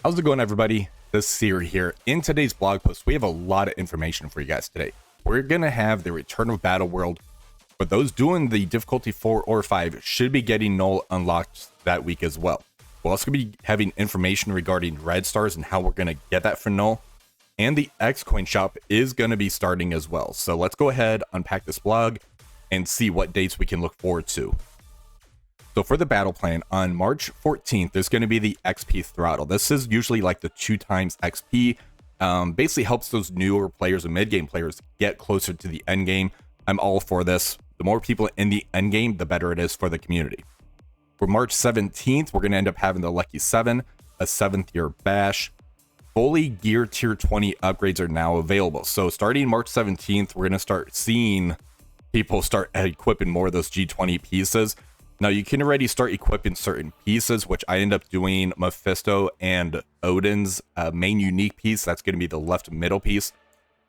How's it going, everybody? This is Siri here. In today's blog post, we have a lot of information for you guys today. We're going to have the Return of Battle World, but those doing the difficulty 4 or 5 should be getting Knull unlocked that week as well. We're also going to be having information regarding red stars and how we're going to get that for Knull. And the X coin shop is going to be starting as well. So let's go ahead, unpack this blog, and see what dates we can look forward to. So for the battle plan, on March 14th, there's going to be the XP throttle. This is usually like the 2 times XP. Basically helps those newer players and mid-game players get closer to the end game. I'm all for this. The more people in the end game, the better it is for the community. For March 17th, we're going to end up having the Lucky 7, a 7th year bash. Fully geared tier 20 upgrades are now available. So starting March 17th, we're going to start seeing people start equipping more of those G20 pieces. Now, you can already start equipping certain pieces, which I end up doing Mephisto and Odin's main unique piece. That's going to be the left middle piece.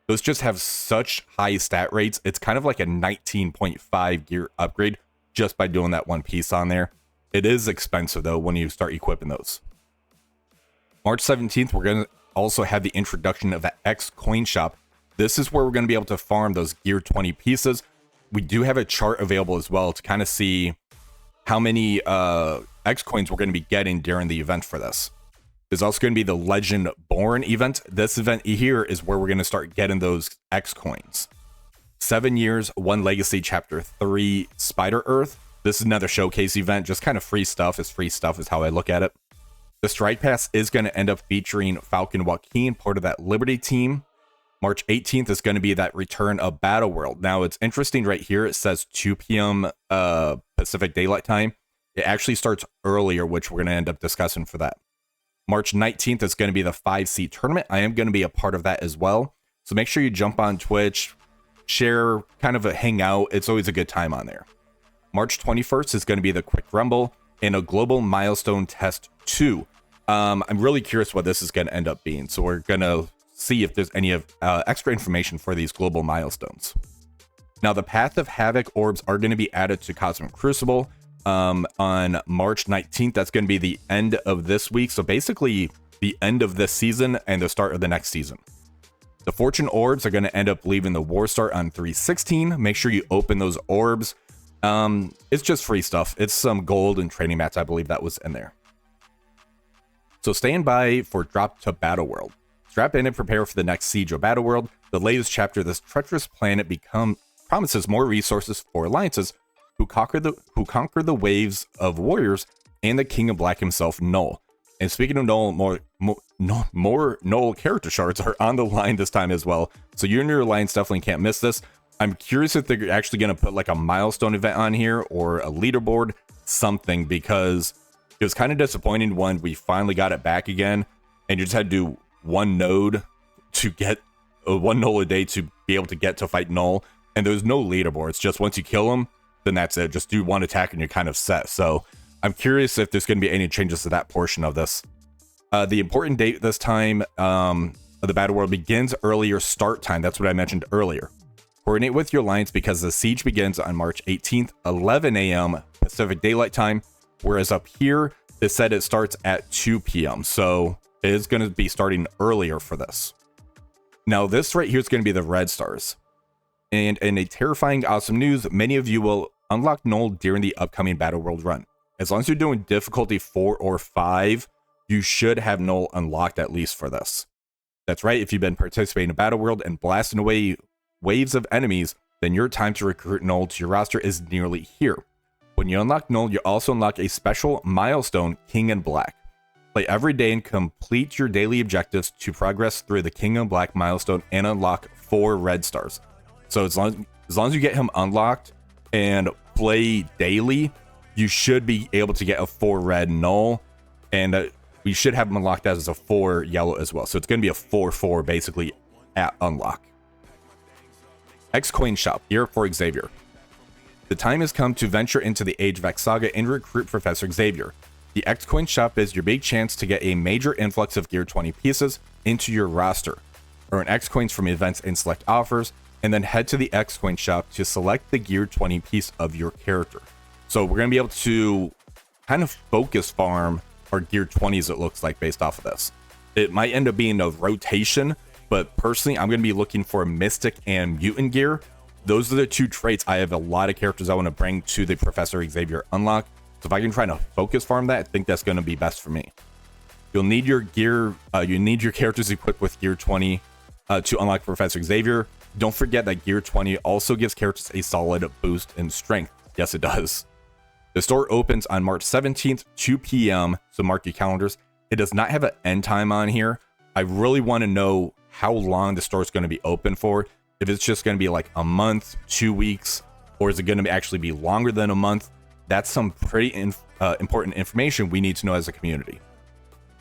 Those just have such high stat rates. It's kind of like a 19.5 gear upgrade just by doing that one piece on there. It is expensive, though, when you start equipping those. March 17th, we're going to also have the introduction of the X coin shop. This is where we're going to be able to farm those gear 20 pieces. We do have a chart available as well to kind of see how many X coins we're going to be getting during the event for this. There's also going to be the Legend Born event. This event here is where we're going to start getting those X coins. 7 years, 1 legacy, chapter 3, Spider Earth. This is another showcase event, just kind of free stuff. It's free stuff is how I look at it. The Strike Pass is going to end up featuring Falcon Joaquin, part of that Liberty team. March 18th is going to be that Return of Battle World. Now, it's interesting right here. It says 2 p.m. Pacific Daylight Time. It actually starts earlier, which we're going to end up discussing for that. March 19th is going to be the 5C tournament. I am going to be a part of that as well. So make sure you jump on Twitch, share, kind of a hangout. It's always a good time on there. March 21st is going to be the Quick Rumble and a Global Milestone Test 2. I'm really curious what this is going to end up being. So we're going to see if there's any of extra information for these global milestones. Now, the Path of Havoc orbs are going to be added to Cosmic Crucible on March 19th. That's going to be the end of this week. So basically the end of this season and the start of the next season. The Fortune orbs are going to end up leaving the War Start on 3/16. Make sure you open those orbs. It's just free stuff. It's some gold and training mats. I believe that was in there. So stand by for Drop to Battle World. Strap in and prepare for the next Siege of Battle World. The latest chapter of this treacherous planet promises more resources for alliances who conquer the waves of warriors and the King of Black himself, Knull. And speaking of Knull, more Knull character shards are on the line this time as well. So you and your alliance definitely can't miss this. I'm curious if they're actually going to put like a milestone event on here or a leaderboard, something, because it was kind of disappointing when we finally got it back again and you just had to do one node to get one Knull a day to be able to get to fight Knull, and there's no leaderboards. Just once you kill him, then that's it. Just do one attack and you're kind of set. So I'm curious if there's going to be any changes to that portion of this. The important date this time of the Battle World begins earlier start time. That's what I mentioned earlier. Coordinate with your alliance because the siege begins on March 18th, 11 a.m. Pacific Daylight Time, whereas up here it said it starts at 2 p.m. So it is going to be starting earlier for this. Now, this right here is going to be the red stars. And in a terrifying awesome news, many of you will unlock Knull during the upcoming Battle World run. As long as you're doing difficulty 4 or 5, you should have Knull unlocked at least for this. That's right, if you've been participating in Battle World and blasting away waves of enemies, then your time to recruit Knull to your roster is nearly here. When you unlock Knull, you also unlock a special milestone, King in Black. Play every day and complete your daily objectives to progress through the King in Black milestone and unlock 4 red stars. So as long as you get him unlocked and play daily, you should be able to get a 4 red Knull, and we should have him unlocked as a 4 yellow as well. So it's going to be a 4/4 basically at unlock. X coin shop here for Xavier. The time has come to venture into the Age of X saga and recruit Professor Xavier. The X coin shop is your big chance to get a major influx of Gear 20 pieces into your roster. Earn X coins from events and select offers, and then head to the X coin shop to select the Gear 20 piece of your character. So we're going to be able to kind of focus farm our Gear 20s, it looks like, based off of this. It might end up being a rotation, but personally, I'm going to be looking for Mystic and Mutant gear. Those are the two traits. I have a lot of characters I want to bring to the Professor Xavier unlock. So if I can try to focus farm that, I think that's going to be best for me. You'll need your gear, you need your characters equipped with Gear 20 to unlock Professor Xavier. Don't forget that Gear 20 also gives characters a solid boost in strength. Yes, it does. The store opens on March 17th, 2 p.m., so mark your calendars. It does not have an end time on here. I really want to know how long the store is going to be open for. If it's just going to be like a month, 2 weeks, or is it going to actually be longer than a month? That's some pretty important information we need to know as a community.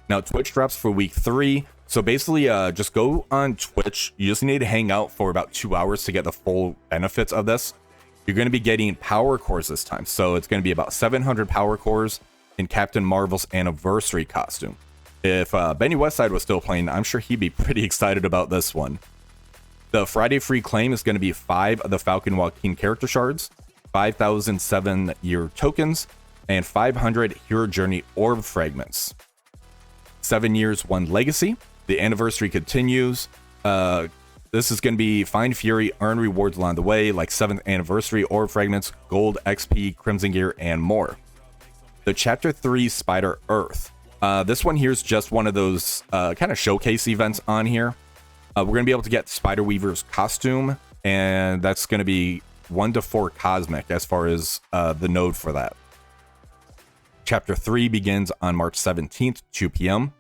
Now, Twitch drops for week 3. So basically, just go on Twitch. You just need to hang out for about 2 hours to get the full benefits of this. You're going to be getting power cores this time. So it's going to be about 700 power cores in Captain Marvel's anniversary costume. If Benny Westside was still playing, I'm sure he'd be pretty excited about this one. The Friday free claim is going to be 5 of the Falcon Joaquin character shards, 5,000 7-year tokens, and 500 Hero Journey orb fragments. 7 years, 1 legacy. The anniversary continues. This is going to be Find Fury, earn rewards along the way, like 7th anniversary orb fragments, gold, XP, crimson gear, and more. The Chapter 3 Spider Earth. This one here is just one of those kind of showcase events on here. We're going to be able to get Spider Weaver's costume, and that's going to be 1 to 4 cosmic as far as the node for that. Chapter 3 begins on March 17th, 2 p.m.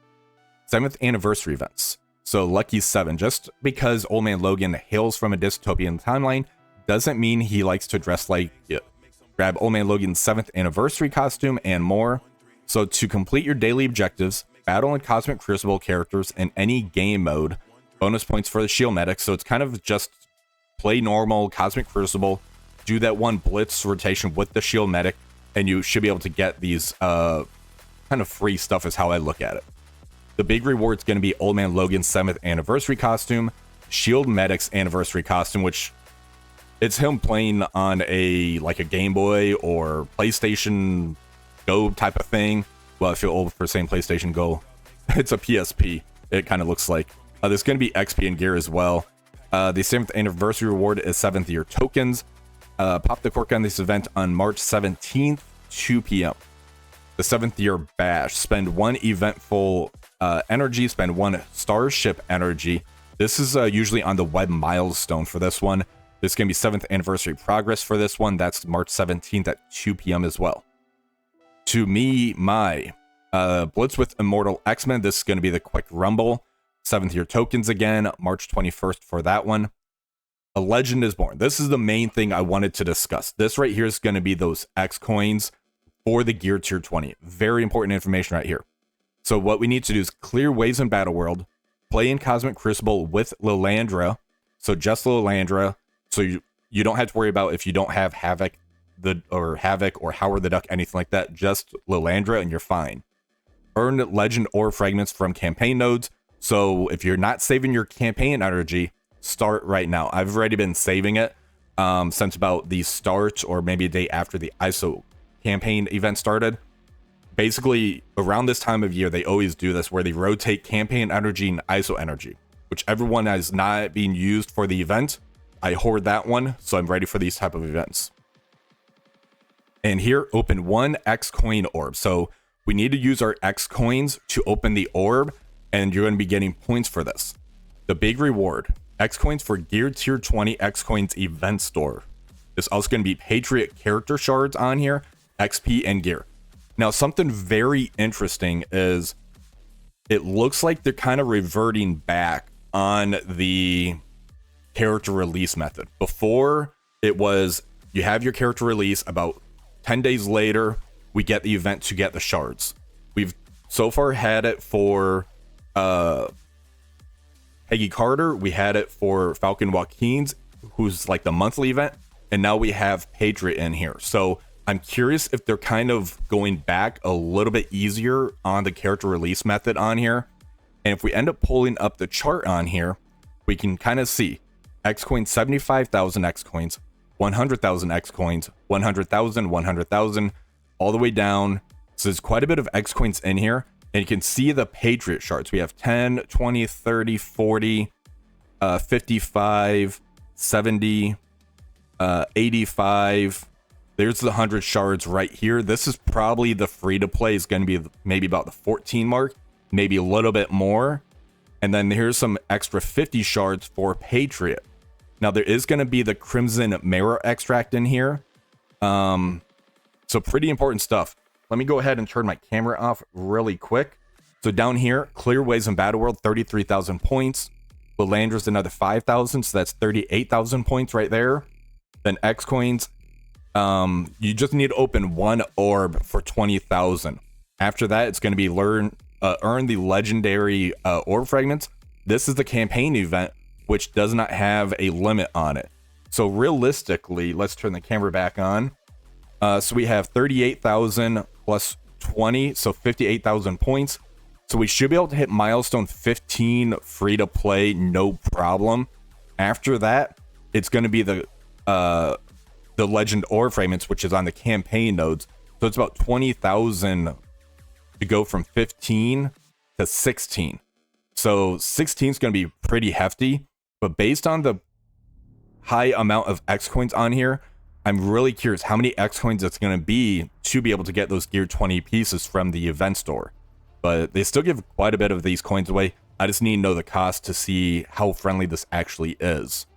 7th anniversary events. So Lucky 7. Just because Old Man Logan hails from a dystopian timeline doesn't mean he likes to dress like it. Grab Old Man Logan's 7th anniversary costume and more. So to complete your daily objectives, battle and Cosmic Crucible characters in any game mode. Bonus points for the shield medic. So it's kind of just play normal Cosmic Crucible, do that 1 blitz rotation with the shield medic, and you should be able to get these kind of free stuff is how I look at it. The big reward's going to be Old Man Logan's 7th anniversary costume, Shield Medic's anniversary costume, which it's him playing on a Game Boy or PlayStation Go type of thing. Well, I feel old for saying PlayStation Go. It's a PSP. It kind of looks like. There's going to be XP and gear as well. The 7th anniversary reward is 7th year tokens. Pop the cork on this event on March 17th, 2 p.m. The 7th year bash. Spend 1 eventful energy, spend 1 starship energy. This is usually on the web milestone for this one. This is going to be 7th anniversary progress for this one. That's March 17th at 2 p.m. as well. To me, my Blitz with Immortal X-Men. This is going to be the quick rumble. 7th year tokens again, March 21st for that one. A Legend is Born. This is the main thing I wanted to discuss. This right here is going to be those X coins for the Gear Tier 20. Very important information right here. So what we need to do is clear waves in Battle World, play in Cosmic Crucible with Lilandra. So just Lilandra. So you don't have to worry about if you don't have Havoc or Howard the Duck, anything like that. Just Lilandra and you're fine. Earn Legend Ore Fragments from campaign nodes. So if you're not saving your campaign energy, start right now. I've already been saving it since about the start or maybe a day after the ISO campaign event started. Basically, around this time of year, they always do this where they rotate campaign energy and ISO energy. Whichever one is not being used for the event, I hoard that one, so I'm ready for these type of events. And here, open 1 X coin orb. So we need to use our X coins to open the orb, and you're going to be getting points for this. The big reward, X coins for Gear Tier 20 X coins event store. There's also going to be Patriot character shards on here, XP and gear. Now, something very interesting is it looks like they're kind of reverting back on the character release method. Before, it was you have your character release, about 10 days later, we get the event to get the shards. We've so far had it for Peggy Carter, we had it for Falcon Joaquin's, who's like the monthly event, and now we have Patriot in here. So I'm curious if they're kind of going back a little bit easier on the character release method on here. And if we end up pulling up the chart on here, we can kind of see X coins, 75,000 X coins, 100,000 X coins, 100,000, 100,000, all the way down. So there's quite a bit of X coins in here. And you can see the Patriot shards. We have 10, 20, 30, 40, 55, 70, 85. There's the 100 shards right here. This is probably the free to play, is going to be maybe about the 14 mark, maybe a little bit more. And then here's some extra 50 shards for Patriot. Now there is going to be the Crimson Mirror extract in here. So pretty important stuff. Let me go ahead and turn my camera off really quick. So down here, Clearways and Battle World, 33,000 points. Lilandra's another 5,000, so that's 38,000 points right there. Then X coins, you just need to open one orb for 20,000. After that, it's going to be earn the legendary orb fragments. This is the campaign event, which does not have a limit on it. So realistically, let's turn the camera back on. So we have 38,000 plus 20, so 58,000 points. So we should be able to hit milestone 15 free to play, no problem. After that, it's going to be the legend orb fragments, which is on the campaign nodes. So it's about 20,000 to go from 15 to 16. So 16 is going to be pretty hefty, but based on the high amount of X coins on here, I'm really curious how many X coins it's going to be to be able to get those Gear 20 pieces from the event store. But they still give quite a bit of these coins away. I just need to know the cost to see how friendly this actually is.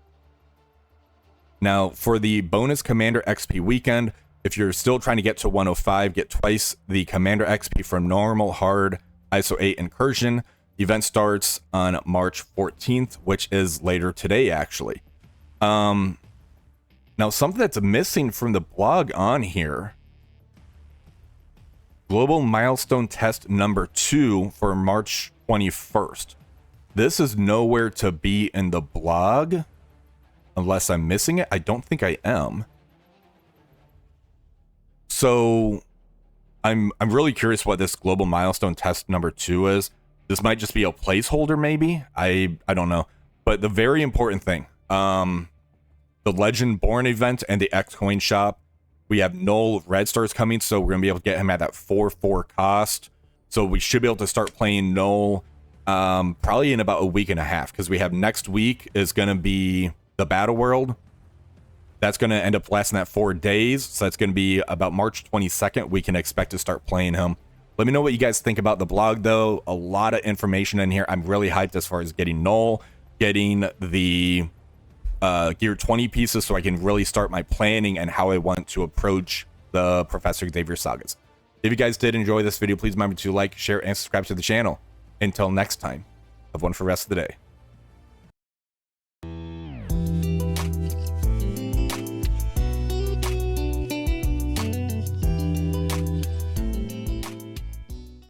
Now, for the bonus Commander XP weekend, if you're still trying to get to 105, get twice the Commander XP from normal, hard, ISO 8 incursion. Event starts on March 14th, which is later today, actually. Now, something that's missing from the blog on here, Global Milestone Test number 2 for March 21st. This is nowhere to be in the blog, unless I'm missing it. I don't think I am. So I'm really curious what this Global Milestone Test number 2 is. This might just be a placeholder, maybe. I don't know. But the very important thing, the Legend Born event and the X Coin shop. We have Knull Red Stars coming, so we're going to be able to get him at that 4/4 cost. So we should be able to start playing Knull probably in about a week and a half, because we have next week is going to be the Battle World. That's going to end up lasting that 4 days. So that's going to be about March 22nd. We can expect to start playing him. Let me know what you guys think about the blog, though. A lot of information in here. I'm really hyped as far as getting Knull, getting the Gear 20 pieces, so I can really start my planning and how I want to approach the Professor Xavier sagas. If you guys did enjoy this video, please remember to like, share, and subscribe to the channel. Until next time, have one for the rest of the day.